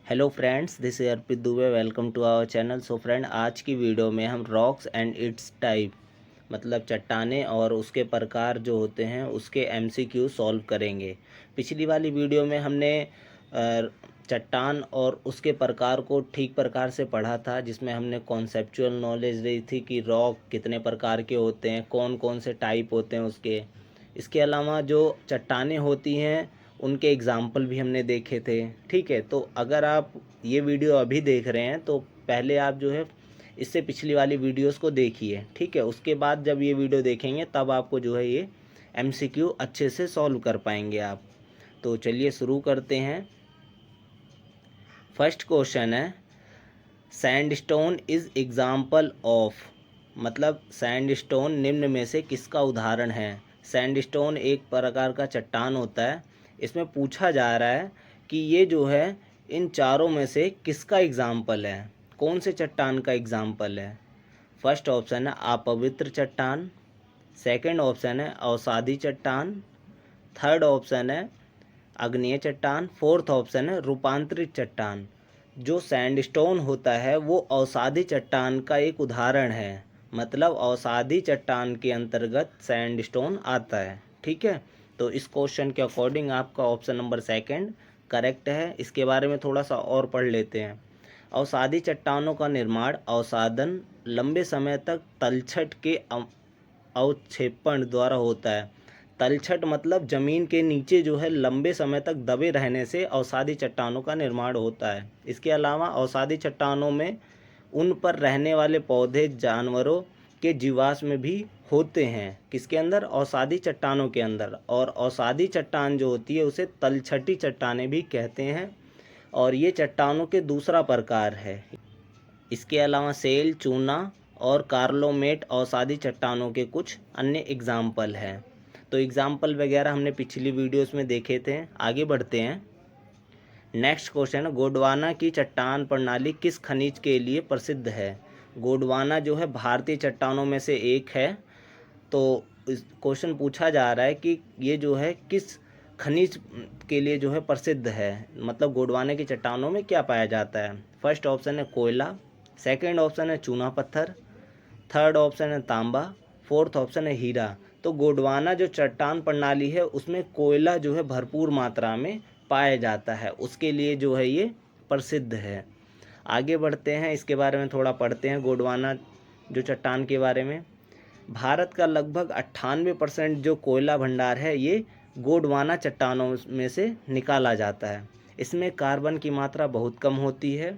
Hello friends, this is Arpit Dubey. Welcome to our channel. So friend, आज की video में हम रॉक्स एंड इट्स टाइप मतलब चट्टानें और उसके प्रकार जो होते हैं उसके एमसीक्यू सॉल्व करेंगे। पिछली वाली वीडियो में हमने चट्टान और उसके प्रकार को ठीक प्रकार से पढ़ा था, जिसमें हमने कॉन्सेप्चुअल नॉलेज दी थी कि रॉक कितने प्रकार के होते हैं, कौन कौन से टाइप होते हैं उसके। इसके अलावा जो चट्टानें होती हैं उनके एग्ज़ाम्पल भी हमने देखे थे। ठीक है, तो अगर आप ये वीडियो अभी देख रहे हैं तो पहले आप जो है इससे पिछली वाली वीडियोस को देखिए। ठीक है, उसके बाद जब ये वीडियो देखेंगे तब आपको जो है ये एमसीक्यू अच्छे से सॉल्व कर पाएंगे आप। तो चलिए शुरू करते हैं। फर्स्ट क्वेश्चन है, सैंडस्टोन इज़ एग्ज़ाम्पल ऑफ, मतलब सैंडस्टोन निम्न में से किसका उदाहरण है। सैंडस्टोन एक प्रकार का चट्टान होता है। इसमें पूछा जा रहा है कि ये जो है इन चारों में से किसका एग्ज़ाम्पल है, कौन से चट्टान का एग्ज़ाम्पल है। फर्स्ट ऑप्शन है अपवित्र चट्टान, सेकंड ऑप्शन है अवसादी चट्टान, थर्ड ऑप्शन है आग्नेय चट्टान, फोर्थ ऑप्शन है रूपांतरित चट्टान। जो सैंडस्टोन होता है वो अवसादी चट्टान का एक उदाहरण है, मतलब अवसादी चट्टान के अंतर्गत सैंडस्टोन आता है। ठीक है, तो इस क्वेश्चन के अकॉर्डिंग आपका ऑप्शन नंबर सेकंड करेक्ट है। इसके बारे में थोड़ा सा और पढ़ लेते हैं। अवसादी चट्टानों का निर्माण अवसादन लंबे समय तक तलछट के अवक्षेपण द्वारा होता है। तलछट मतलब ज़मीन के नीचे जो है लंबे समय तक दबे रहने से अवसादी चट्टानों का निर्माण होता है। इसके अलावा अवसादी चट्टानों में उन पर रहने वाले पौधे जानवरों के जीवाश्म भी होते हैं। किसके अंदर? अवसादी चट्टानों के अंदर। और अवसादी चट्टान जो होती है उसे तलछटी चट्टानें भी कहते हैं, और ये चट्टानों के दूसरा प्रकार है। इसके अलावा सेल, चूना और कार्लोमेट अवसादी चट्टानों के कुछ अन्य एग्जाम्पल हैं। तो एग्जाम्पल वगैरह हमने पिछली वीडियोस में देखे थे। आगे बढ़ते हैं। नेक्स्ट क्वेश्चन, गोंडवाना की चट्टान प्रणाली किस खनिज के लिए प्रसिद्ध है। गोंडवाना जो है भारतीय चट्टानों में से एक है। तो इस क्वेश्चन पूछा जा रहा है कि ये जो है किस खनिज के लिए जो है प्रसिद्ध है, मतलब गोंडवाना की चट्टानों में क्या पाया जाता है। फर्स्ट ऑप्शन है कोयला, सेकंड ऑप्शन है चूना पत्थर, थर्ड ऑप्शन है तांबा, फोर्थ ऑप्शन है हीरा। तो गोंडवाना जो चट्टान प्रणाली है उसमें कोयला जो है भरपूर मात्रा में पाया जाता है, उसके लिए जो है ये प्रसिद्ध है। आगे बढ़ते हैं, इसके बारे में थोड़ा पढ़ते हैं गोंडवाना जो चट्टान के बारे में। भारत का लगभग 98% जो कोयला भंडार है ये गोंडवाना चट्टानों में से निकाला जाता है। इसमें कार्बन की मात्रा बहुत कम होती है।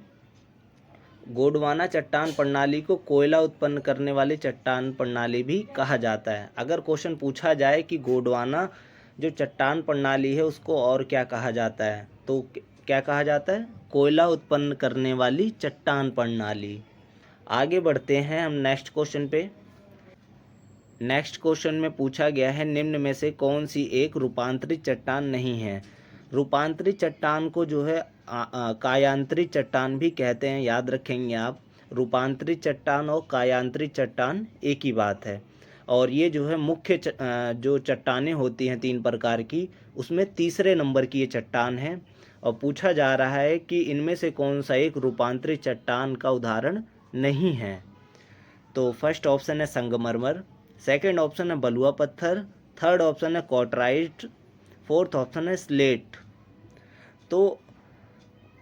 गोंडवाना चट्टान प्रणाली को कोयला उत्पन्न करने वाली चट्टान प्रणाली भी कहा जाता है। अगर क्वेश्चन पूछा जाए कि गोंडवाना जो चट्टान प्रणाली है उसको और क्या कहा जाता है, तो क्या कहा जाता है? कोयला उत्पन्न करने वाली चट्टान प्रणाली। आगे बढ़ते हैं हम नेक्स्ट क्वेश्चन पे। नेक्स्ट क्वेश्चन में पूछा गया है निम्न में से कौन सी एक रूपांतरित चट्टान नहीं है। रूपांतरित चट्टान को जो है कायांतरित चट्टान भी कहते हैं, याद रखेंगे आप। रूपांतरित चट्टान और कायांतरित चट्टान एक ही बात है। और ये जो है मुख्य जो चट्टानें होती हैं तीन प्रकार की, उसमें तीसरे नंबर की ये चट्टान है। और पूछा जा रहा है कि इनमें से कौन सा एक रूपांतरित चट्टान का उदाहरण नहीं है। तो फर्स्ट ऑप्शन है संगमरमर, सेकंड ऑप्शन है बलुआ पत्थर, थर्ड ऑप्शन है क्वार्टराइट, फोर्थ ऑप्शन है स्लेट। तो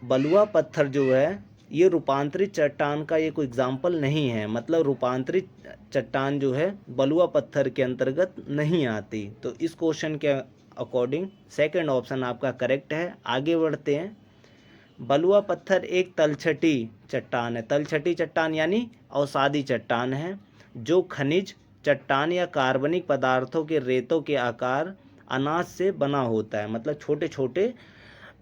बलुआ पत्थर जो है ये रूपांतरित चट्टान का ये कोई एग्जाम्पल नहीं है, मतलब रूपांतरित चट्टान जो है बलुआ पत्थर के अंतर्गत नहीं आती। तो इस क्वेश्चन के अकॉर्डिंग सेकंड ऑप्शन आपका करेक्ट है। आगे बढ़ते हैं। बलुआ पत्थर एक तलछटी चट्टान है। तलछटी चट्टान यानी अवसादी चट्टान है, जो खनिज चट्टान या कार्बनिक पदार्थों के रेतों के आकार अनाज से बना होता है, मतलब छोटे छोटे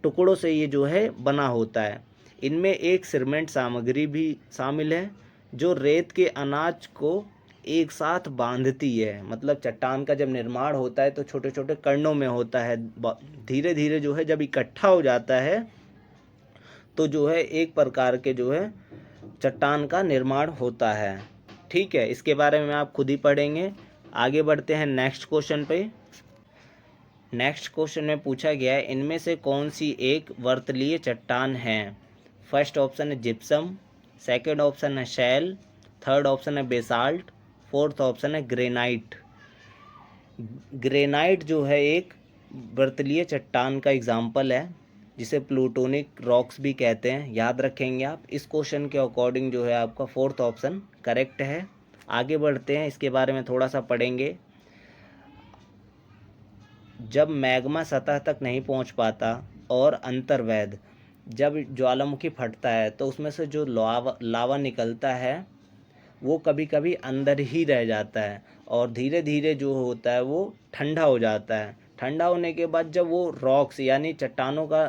टुकड़ों से ये जो है बना होता है। इनमें एक सीमेंट सामग्री भी शामिल है जो रेत के अनाज को एक साथ बांधती है। मतलब चट्टान का जब निर्माण होता है तो छोटे छोटे कणों में होता है, धीरे धीरे जो है जब इकट्ठा हो जाता है तो जो है एक प्रकार के जो है चट्टान का निर्माण होता है। ठीक है, इसके बारे में आप खुद ही पढ़ेंगे। आगे बढ़ते हैं नेक्स्ट क्वेश्चन पे। नेक्स्ट क्वेश्चन में पूछा गया है इनमें से कौन सी एक वर्तलीय चट्टान है। फर्स्ट ऑप्शन है जिप्सम, सेकंड ऑप्शन है शैल, थर्ड ऑप्शन है बेसाल्ट, फोर्थ ऑप्शन है ग्रेनाइट। ग्रेनाइट जो है एक वर्तलीय चट्टान का एग्जाम्पल है, जिसे प्लूटोनिक रॉक्स भी कहते हैं। याद रखेंगे आप। इस क्वेश्चन के अकॉर्डिंग जो है आपका फोर्थ ऑप्शन करेक्ट है। आगे बढ़ते हैं, इसके बारे में थोड़ा सा पढ़ेंगे। जब मैग्मा सतह तक नहीं पहुंच पाता और अंतर्वैध, जब ज्वालामुखी फटता है तो उसमें से जो लावा निकलता है वो कभी कभी अंदर ही रह जाता है और धीरे धीरे जो होता है वो ठंडा हो जाता है। ठंडा होने के बाद जब वो रॉक्स यानी चट्टानों का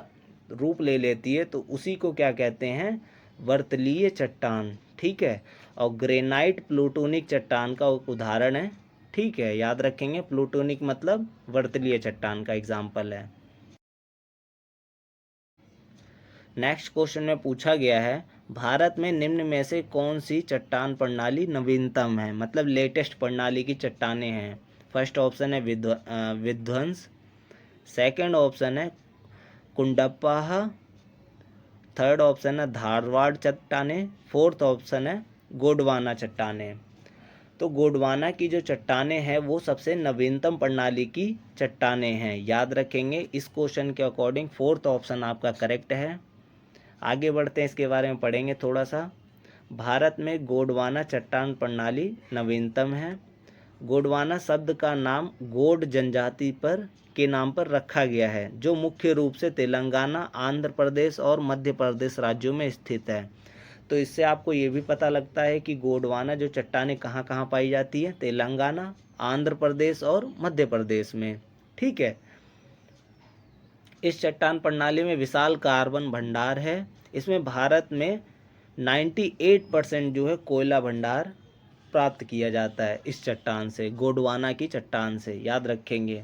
रूप ले लेती है तो उसी को क्या कहते हैं, वर्तलीय चट्टान। ठीक है। और ग्रेनाइट प्लूटोनिक चट्टान का उदाहरण है। ठीक है, याद रखेंगे। प्लूटोनिक मतलब वर्तलीय चट्टान का एग्जाम्पल है। नेक्स्ट क्वेश्चन में पूछा गया है, भारत में निम्न में से कौन सी चट्टान प्रणाली नवीनतम है, मतलब लेटेस्ट प्रणाली की चट्टानें हैं। फर्स्ट ऑप्शन है विध्वंस, सेकंड ऑप्शन है कुंडप्पा, थर्ड ऑप्शन है धारवाड़ चट्टानें, फोर्थ ऑप्शन है गोंडवाना चट्टानें। तो गोंडवाना की जो चट्टानें हैं वो सबसे नवीनतम प्रणाली की चट्टानें हैं। याद रखेंगे। इस क्वेश्चन के अकॉर्डिंग फोर्थ ऑप्शन आपका करेक्ट है। आगे बढ़ते हैं, इसके बारे में पढ़ेंगे थोड़ा सा। भारत में गोंडवाना चट्टान प्रणाली नवीनतम है। गोंडवाना शब्द का नाम गोंड जनजाति पर के नाम पर रखा गया है, जो मुख्य रूप से तेलंगाना, आंध्र प्रदेश और मध्य प्रदेश राज्यों में स्थित है। तो इससे आपको ये भी पता लगता है कि गोंडवाना जो चट्टानें कहाँ कहाँ पाई जाती है, तेलंगाना, आंध्र प्रदेश और मध्य प्रदेश में। ठीक है। इस चट्टान प्रणाली में विशाल कार्बन भंडार है। इसमें भारत में 98% जो है कोयला भंडार प्राप्त किया जाता है इस चट्टान से, गोंडवाना की चट्टान से। याद रखेंगे।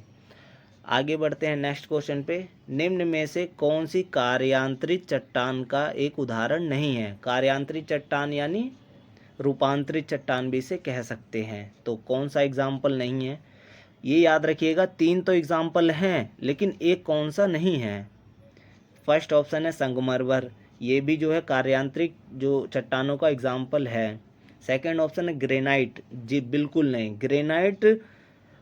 आगे बढ़ते हैं नेक्स्ट क्वेश्चन पे। निम्न में से कौन सी कार्यांतरित चट्टान का एक उदाहरण नहीं है। कार्यांतरित चट्टान यानी रूपांतरित चट्टान भी इसे कह सकते हैं। तो कौन सा एग्जाम्पल नहीं है, ये याद रखिएगा। 3 तो एग्जाम्पल हैं लेकिन एक कौन सा नहीं है। फर्स्ट ऑप्शन है संगमरमर, ये भी जो है कार्यांतरिक जो चट्टानों का एग्जाम्पल है। सेकंड ऑप्शन है ग्रेनाइट, जी बिल्कुल नहीं, ग्रेनाइट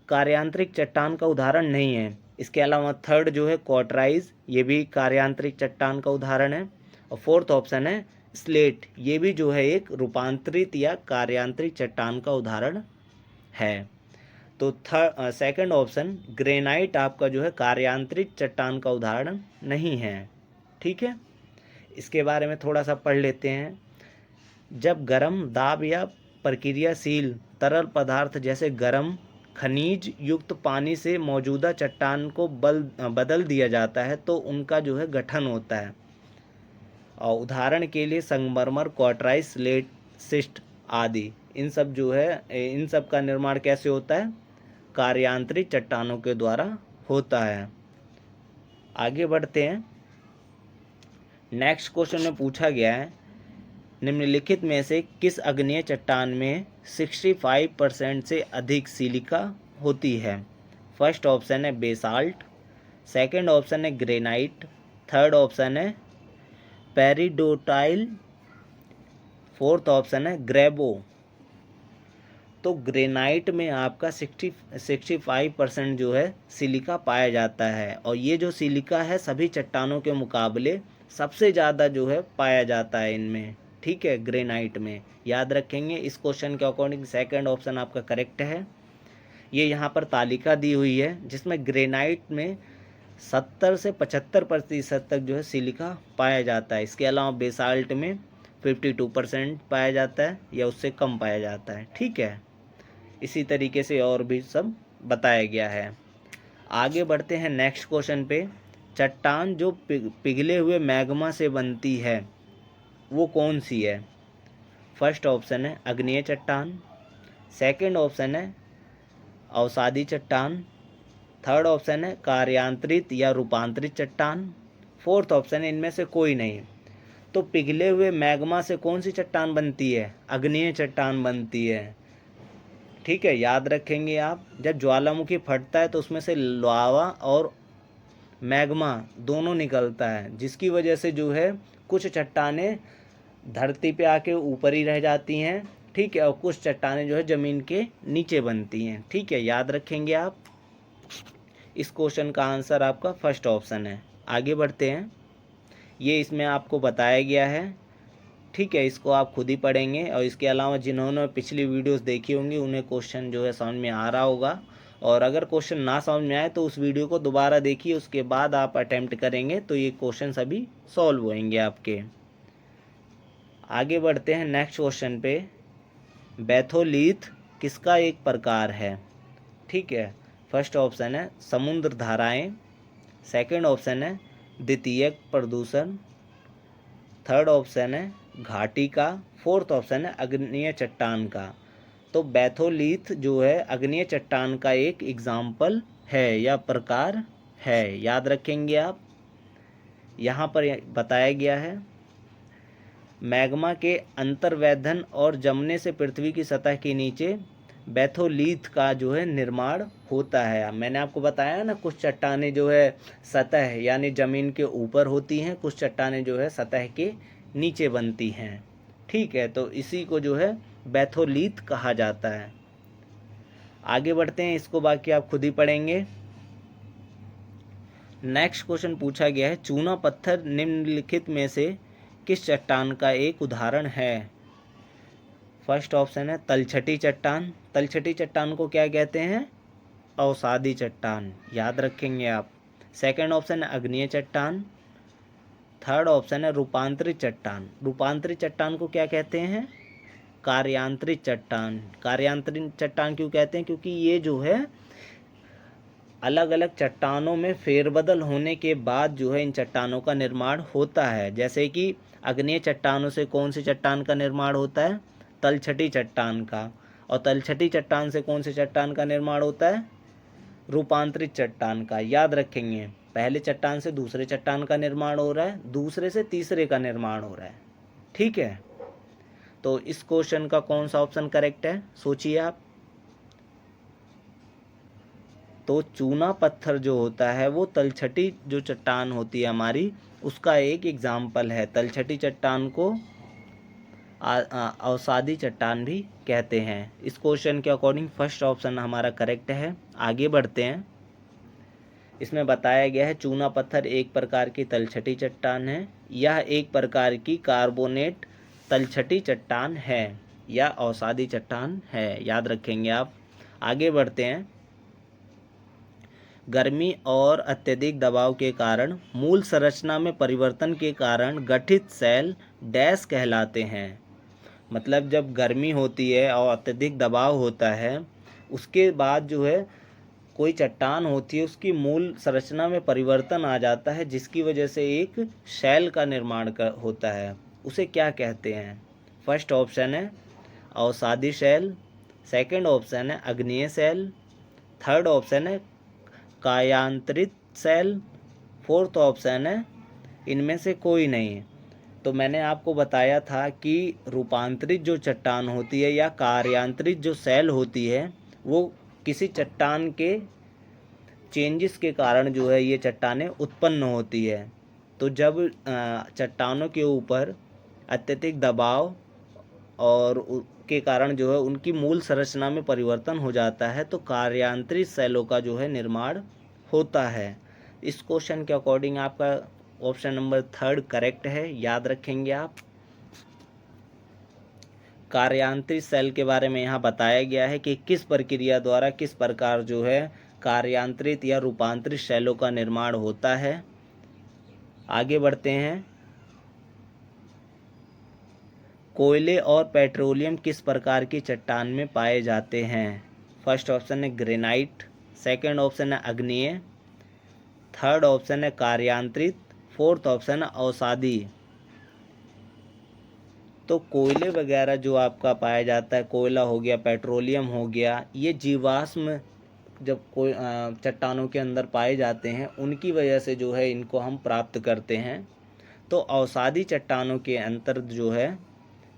कार्यांतरिक चट्टान का उदाहरण नहीं है। इसके अलावा थर्ड जो है क्वार्टराइज, ये भी कार्यांतरिक चट्टान का उदाहरण है। और फोर्थ ऑप्शन है स्लेट, ये भी जो है एक रूपांतरित या कार्यांतरिक चट्टान का उदाहरण है। तो सेकंड ऑप्शन ग्रेनाइट आपका जो है कार्यांतरिक चट्टान का उदाहरण नहीं है। ठीक है। इसके बारे में थोड़ा सा पढ़ लेते हैं। जब गर्म दाब या प्रक्रियाशील तरल पदार्थ जैसे गर्म खनिज युक्त पानी से मौजूदा चट्टान को बदल दिया जाता है तो उनका जो है गठन होता है। और उदाहरण के लिए संगमरमर, क्वार्टराइज, स्लेट, सिस्ट आदि, इन सब जो है इन सब का निर्माण कैसे होता है, कार्यांतरिक चट्टानों के द्वारा होता है। आगे बढ़ते हैं। नेक्स्ट क्वेश्चन में पूछा गया है, निम्नलिखित में से किस अग्नेय चट्टान में 65% से अधिक सिलिका होती है। फर्स्ट ऑप्शन है बेसाल्ट, सेकंड ऑप्शन है ग्रेनाइट, थर्ड ऑप्शन है पेरिडोटाइल, फोर्थ ऑप्शन है ग्रेबो। तो ग्रेनाइट में आपका 65% जो है सिलिका पाया जाता है और ये जो सिलिका है सभी चट्टानों के मुकाबले सबसे ज़्यादा जो है पाया जाता है इनमें। ठीक है, ग्रेनाइट में। याद रखेंगे। इस क्वेश्चन के अकॉर्डिंग सेकंड ऑप्शन आपका करेक्ट है। ये यहाँ पर तालिका दी हुई है जिसमें ग्रेनाइट में 70 से 75% तक जो है सिलिका पाया जाता है। इसके अलावा बेसाल्ट में 52% पाया जाता है या उससे कम पाया जाता है। ठीक है। इसी तरीके से और भी सब बताया गया है। आगे बढ़ते हैं नेक्स्ट क्वेश्चन पे। चट्टान जो पिघले हुए मैग्मा से बनती है वो कौन सी है। फर्स्ट ऑप्शन है अग्नेय चट्टान, सेकंड ऑप्शन है अवसादी चट्टान, थर्ड ऑप्शन है कार्यांतरित या रूपांतरित चट्टान, फोर्थ ऑप्शन है इनमें से कोई नहीं। तो पिघले हुए मैग्मा से कौन सी चट्टान बनती है, अग्नेय चट्टान बनती है। ठीक है, याद रखेंगे आप। जब ज्वालामुखी फटता है तो उसमें से लावा और मैग्मा दोनों निकलता है, जिसकी वजह से जो है कुछ चट्टानें धरती पे आके ऊपर ही रह जाती हैं, ठीक है, और कुछ चट्टानें जो है ज़मीन के नीचे बनती हैं, ठीक है, याद रखेंगे आप। इस क्वेश्चन का आंसर आपका फर्स्ट ऑप्शन है। आगे बढ़ते हैं, ये इसमें आपको बताया गया है, ठीक है, इसको आप खुद ही पढ़ेंगे। और इसके अलावा जिन्होंने पिछली वीडियोस देखी होंगी उन्हें क्वेश्चन जो है समझ में आ रहा होगा, और अगर क्वेश्चन ना समझ में आए तो उस वीडियो को दोबारा देखिए, उसके बाद आप अटेम्प्ट करेंगे तो ये क्वेश्चन सभी सॉल्व होंगे आपके। आगे बढ़ते हैं नेक्स्ट क्वेश्चन पे। बैथोलीथ किसका एक प्रकार है, ठीक है। फर्स्ट ऑप्शन है समुद्र धाराएं, सेकंड ऑप्शन है द्वितीयक प्रदूषण, थर्ड ऑप्शन है घाटी का, फोर्थ ऑप्शन है अग्निय चट्टान का। तो बैथोलीथ जो है अग्निय चट्टान का एक एग्जाम्पल है या प्रकार है, याद रखेंगे आप। यहाँ पर बताया गया है मैग्मा के अंतर्वैधन और जमने से पृथ्वी की सतह के नीचे बैथोलीथ का जो है निर्माण होता है। मैंने आपको बताया ना, कुछ चट्टानें जो है सतह यानी ज़मीन के ऊपर होती हैं, कुछ चट्टानें जो है सतह के नीचे बनती हैं, ठीक है, तो इसी को जो है बैथोलीथ कहा जाता है। आगे बढ़ते हैं, इसको बाकी आप खुद ही पढ़ेंगे। नेक्स्ट क्वेश्चन पूछा गया है चूना पत्थर निम्नलिखित में से किस चट्टान का एक उदाहरण है। फर्स्ट ऑप्शन है तलछटी चट्टान। तलछटी चट्टान को क्या कहते हैं, अवसादी चट्टान, याद रखेंगे आप। सेकंड ऑप्शन है अग्निय चट्टान। थर्ड ऑप्शन है रूपांतरित चट्टान। रूपांतरित चट्टान को क्या कहते हैं, कार्यांतरित चट्टान। कार्यांतरित चट्टान क्यों कहते हैं, क्योंकि ये जो है अलग अलग चट्टानों में फेरबदल होने के बाद जो है इन चट्टानों का निर्माण होता है। जैसे कि अग्निय चट्टानों से कौन सी चट्टान का निर्माण होता है, तलछटी चट्टान का, और तलछटी चट्टान से कौन से चट्टान का निर्माण होता है, रूपांतरित चट्टान का। याद रखेंगे, पहले चट्टान से दूसरे चट्टान का निर्माण हो रहा है, दूसरे से तीसरे का निर्माण हो रहा है, ठीक है। तो इस क्वेश्चन का कौन सा ऑप्शन करेक्ट है, सोचिए आप। तो चूना पत्थर जो होता है वो तलछटी जो चट्टान होती है हमारी, उसका एक एग्जाम्पल है। तलछटी चट्टान को अवसादी चट्टान भी कहते हैं। इस क्वेश्चन के अकॉर्डिंग फर्स्ट ऑप्शन हमारा करेक्ट है। आगे बढ़ते हैं, इसमें बताया गया है चूना पत्थर एक प्रकार की तलछटी चट्टान है, यह एक प्रकार की कार्बोनेट तलछटी चट्टान है या अवसादी चट्टान है, याद रखेंगे आप। आगे बढ़ते हैं, गर्मी और अत्यधिक दबाव के कारण मूल संरचना में परिवर्तन के कारण गठित सेल डैश कहलाते हैं। मतलब जब गर्मी होती है और अत्यधिक दबाव होता है, उसके बाद जो है कोई चट्टान होती है उसकी मूल संरचना में परिवर्तन आ जाता है, जिसकी वजह से एक सेल का निर्माण होता है, उसे क्या कहते हैं। फर्स्ट ऑप्शन है अवसादी सेल, सेकंड ऑप्शन है अग्निय सेल, थर्ड ऑप्शन है कायांतरित सेल, फोर्थ ऑप्शन है इनमें से कोई नहीं। तो मैंने आपको बताया था कि रूपांतरित जो चट्टान होती है या कार्यांतरित जो सेल होती है वो किसी चट्टान के चेंजेस के कारण जो है ये चट्टानें उत्पन्न होती है। तो जब चट्टानों के ऊपर अत्यधिक दबाव और के कारण जो है उनकी मूल संरचना में परिवर्तन हो जाता है, तो कार्यांतरित सेलों का जो है निर्माण होता है। इस क्वेश्चन के अकॉर्डिंग आपका ऑप्शन नंबर थर्ड करेक्ट है, याद रखेंगे आप। कार्यांतरित सेल के बारे में यहाँ बताया गया है कि किस प्रक्रिया द्वारा किस प्रकार जो है कार्यांतरित या रूपांतरित सेलों का निर्माण होता है। आगे बढ़ते हैं, कोयले और पेट्रोलियम किस प्रकार की चट्टान में पाए जाते हैं। फर्स्ट ऑप्शन है ग्रेनाइट, सेकंड ऑप्शन है अग्निय, थर्ड ऑप्शन है कार्यांतरित, फोर्थ ऑप्शन है अवसादी। तो कोयले वगैरह जो आपका पाया जाता है, कोयला हो गया, पेट्रोलियम हो गया, ये जीवाश्म जब कोई चट्टानों के अंदर पाए जाते हैं उनकी वजह से जो है इनको हम प्राप्त करते हैं। तो अवसादी चट्टानों के अंतर जो है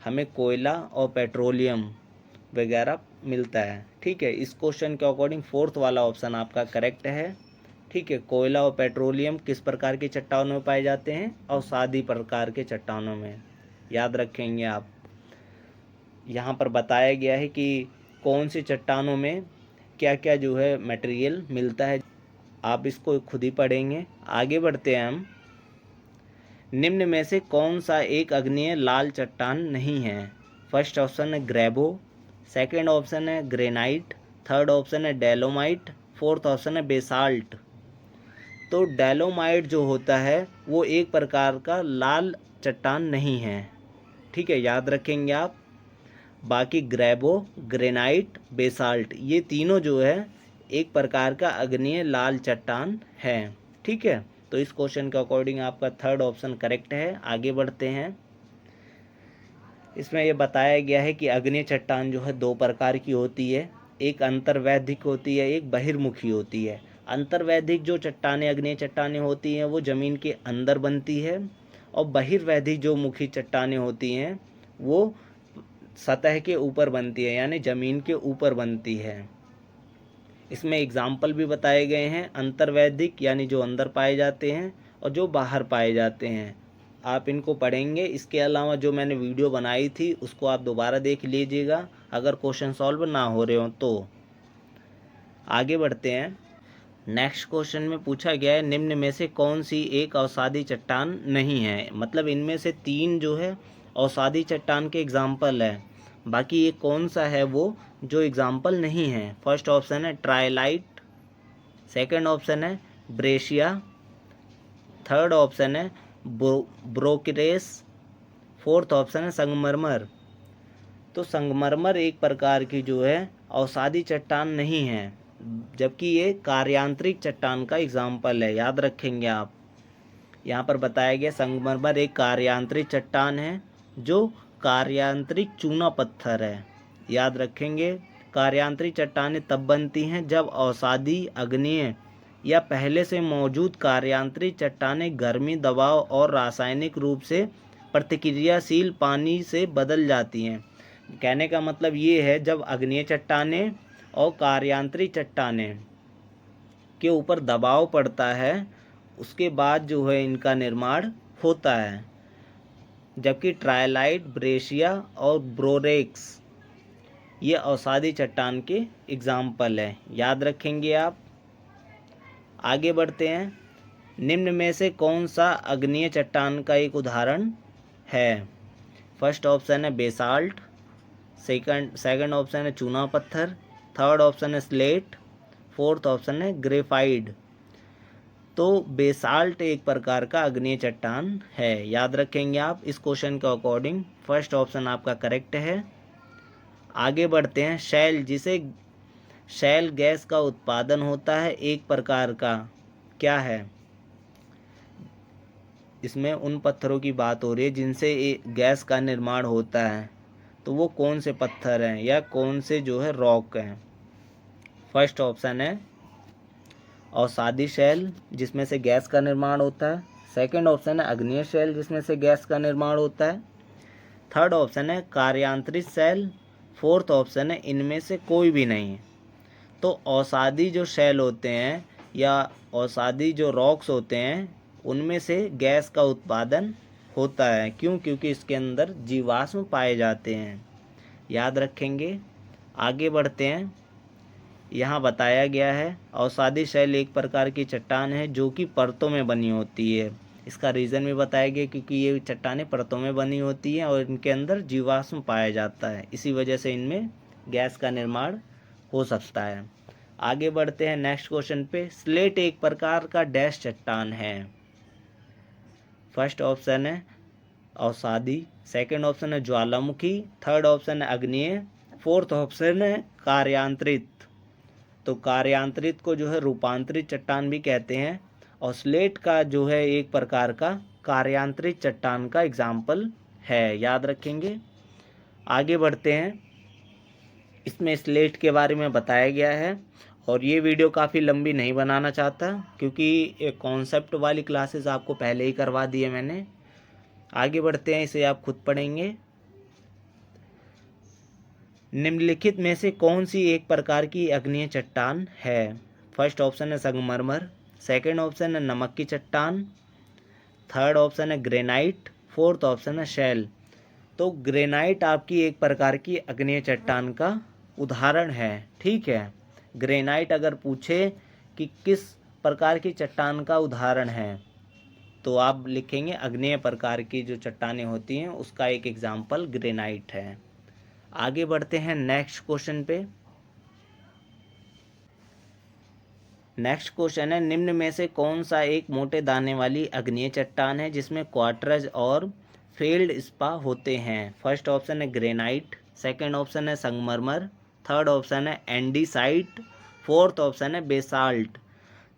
हमें कोयला और पेट्रोलियम वगैरह मिलता है, ठीक है। इस क्वेश्चन के अकॉर्डिंग फोर्थ वाला ऑप्शन आपका करेक्ट है। ठीक है, कोयला और पेट्रोलियम किस प्रकार की चट्टानों में पाए जाते हैं? अवसादी प्रकार के चट्टानों में, याद रखेंगे आप। यहाँ पर बताया गया है कि कौन सी चट्टानों में क्या क्या जो है मटेरियल मिलता है, आप इसको खुद ही पढ़ेंगे। आगे बढ़ते हैं हम। निम्न में से कौन सा एक आग्नेय लाल चट्टान नहीं है? फर्स्ट ऑप्शन है ग्रेबो, सेकंड ऑप्शन है ग्रेनाइट, थर्ड ऑप्शन है डेलोमाइट, फोर्थ ऑप्शन है बेसाल्ट। तो डेलोमाइट जो होता है वो एक प्रकार का लाल चट्टान नहीं है, ठीक है, याद रखेंगे आप। बाकी ग्रेबो, ग्रेनाइट, बेसाल्ट ये तीनों जो है एक प्रकार का आग्नेय लाल चट्टान है, ठीक है। तो इस क्वेश्चन के अकॉर्डिंग आपका थर्ड ऑप्शन करेक्ट है। आगे बढ़ते हैं। इसमें यह बताया गया है कि आग्नेय चट्टान जो है दो प्रकार की होती है, एक अंतर्वैधिक होती है, एक बहिर्मुखी होती है। अंतर्वैधिक जो चट्टानें आग्नेय चट्टानें होती हैं वो ज़मीन के अंदर बनती है, और बहिर्वैधिक जो मुखी चट्टानें होती हैं वो सतह के ऊपर बनती है, यानी ज़मीन के ऊपर बनती है। इसमें एग्जाम्पल भी बताए गए हैं, अंतर्वैधिक यानी जो अंदर पाए जाते हैं और जो बाहर पाए जाते हैं, आप इनको पढ़ेंगे। इसके अलावा जो मैंने वीडियो बनाई थी उसको आप दोबारा देख लीजिएगा अगर क्वेश्चन सॉल्व ना हो रहे हो तो। आगे बढ़ते हैं। नेक्स्ट क्वेश्चन में पूछा गया है निम्न में से कौन सी एक अवसादी चट्टान नहीं है? मतलब इनमें से तीन जो है अवसादी चट्टान के एग्जाम्पल है, बाकी ये कौन सा है वो जो एग्जाम्पल नहीं है? फर्स्ट ऑप्शन है ट्राइलाइट, सेकंड ऑप्शन है ब्रेशिया, थर्ड ऑप्शन है ब्रोकरेस, फोर्थ ऑप्शन है संगमरमर। तो संगमरमर एक प्रकार की जो है अवसादी चट्टान नहीं है, जबकि ये कार्यांतरिक चट्टान का एग्जाम्पल है, याद रखेंगे आप। यहाँ पर बताया गया संगमरमर एक कार्यांतरिक चट्टान है जो कार्यांतरिक चूना पत्थर है, याद रखेंगे। कार्यांतरिक चट्टानें तब बनती हैं जब अवसादी, आग्नेय या पहले से मौजूद कार्यांतरिक चट्टानें गर्मी, दबाव और रासायनिक रूप से प्रतिक्रियाशील पानी से बदल जाती हैं। कहने का मतलब ये है जब आग्नेय चट्टानें और कार्यांतरिक चट्टानें के ऊपर दबाव पड़ता है उसके बाद जो है इनका निर्माण होता है, जबकि ट्रायलाइट, ब्रेशिया और ब्रोरेक्स ये अवसादी चट्टान के एग्जाम्पल है, याद रखेंगे आप। आगे बढ़ते हैं। निम्न में से कौन सा आग्नेय चट्टान का एक उदाहरण है? फर्स्ट ऑप्शन है बेसाल्ट, सेकंड ऑप्शन है चूना पत्थर, थर्ड ऑप्शन है स्लेट, फोर्थ ऑप्शन है ग्रेफाइट। तो बेसाल्ट एक प्रकार का आग्नेय चट्टान है, याद रखेंगे आप इस क्वेश्चन के अकॉर्डिंग। फर्स्ट ऑप्शन आपका करेक्ट है। आगे बढ़ते हैं। शैल, जिसे शैल गैस का उत्पादन होता है, एक प्रकार का क्या है? इसमें उन पत्थरों की बात हो रही है जिनसे गैस का निर्माण होता है, तो वो कौन से पत्थर हैं या कौन से जो है रॉक हैं? फर्स्ट ऑप्शन है अवसादी शैल जिसमें से गैस का निर्माण होता है, सेकंड ऑप्शन है आग्नेय शैल जिसमें से गैस का निर्माण होता है, थर्ड ऑप्शन है कार्यांतरिक शैल, फोर्थ ऑप्शन है इनमें से कोई भी नहीं। तो अवसादी जो शैल होते हैं या अवसादी जो रॉक्स होते हैं उनमें से गैस का उत्पादन होता है, क्यों? क्योंकि इसके अंदर जीवाश्म पाए जाते हैं, याद रखेंगे। आगे बढ़ते हैं। यहाँ बताया गया है अवसादी शैल एक प्रकार की चट्टान है जो कि परतों में बनी होती है। इसका रीज़न भी बताया गया क्योंकि ये चट्टानें परतों में बनी होती हैं और इनके अंदर जीवाश्म पाया जाता है, इसी वजह से इनमें गैस का निर्माण हो सकता है। आगे बढ़ते हैं नेक्स्ट क्वेश्चन पे। स्लेट एक प्रकार का डैश चट्टान है। फर्स्ट ऑप्शन है अवसादी, सेकंड ऑप्शन है ज्वालामुखी, थर्ड ऑप्शन है आग्नेय, फोर्थ ऑप्शन है कार्यांतरित। तो कार्यांतरित को जो है रूपांतरित चट्टान भी कहते हैं, और स्लेट का जो है एक प्रकार का कार्यांतरित चट्टान का एग्जाम्पल है, याद रखेंगे। आगे बढ़ते हैं। इसमें स्लेट के बारे में बताया गया है, और ये वीडियो काफ़ी लंबी नहीं बनाना चाहता क्योंकि कॉन्सेप्ट वाली क्लासेस आपको पहले ही करवा दी है मैंने। आगे बढ़ते हैं, इसे आप खुद पढ़ेंगे। निम्नलिखित में से कौन सी एक प्रकार की आग्नेय चट्टान है? फर्स्ट ऑप्शन है संगमरमर, सेकंड ऑप्शन है नमक की चट्टान, थर्ड ऑप्शन है ग्रेनाइट, फोर्थ ऑप्शन है शैल। तो ग्रेनाइट आपकी एक प्रकार की आग्नेय चट्टान का उदाहरण है। ठीक है, ग्रेनाइट अगर पूछे कि किस प्रकार की चट्टान का उदाहरण है तो आप लिखेंगे आग्नेय प्रकार की जो चट्टानें होती हैं उसका एक एग्जाम्पल ग्रेनाइट है। आगे बढ़ते हैं नेक्स्ट क्वेश्चन पे। नेक्स्ट क्वेश्चन है निम्न में से कौन सा एक मोटे दाने वाली आग्नेय चट्टान है जिसमें क्वार्टरज और फेल्ड स्पा होते हैं। फर्स्ट ऑप्शन है ग्रेनाइट, सेकंड ऑप्शन है संगमरमर, थर्ड ऑप्शन है एंडीसाइट, फोर्थ ऑप्शन है बेसाल्ट।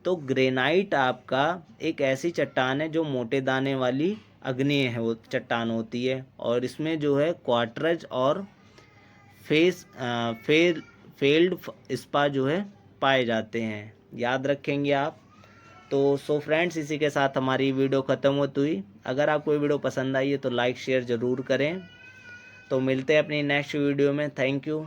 तो ग्रेनाइट आपका एक ऐसी चट्टान है जो मोटे दाने वाली आग्नेय है वो चट्टान होती है और इसमें जो है क्वार्टरज और फेस फेल्ड स्पा जो है पाए जाते हैं। याद रखेंगे आप। तो सो फ्रेंड्स, इसी के साथ हमारी वीडियो ख़त्म होती हुई। अगर आपको वीडियो पसंद आई है तो लाइक शेयर ज़रूर करें। तो मिलते हैं अपनी नेक्स्ट वीडियो में। Thank you.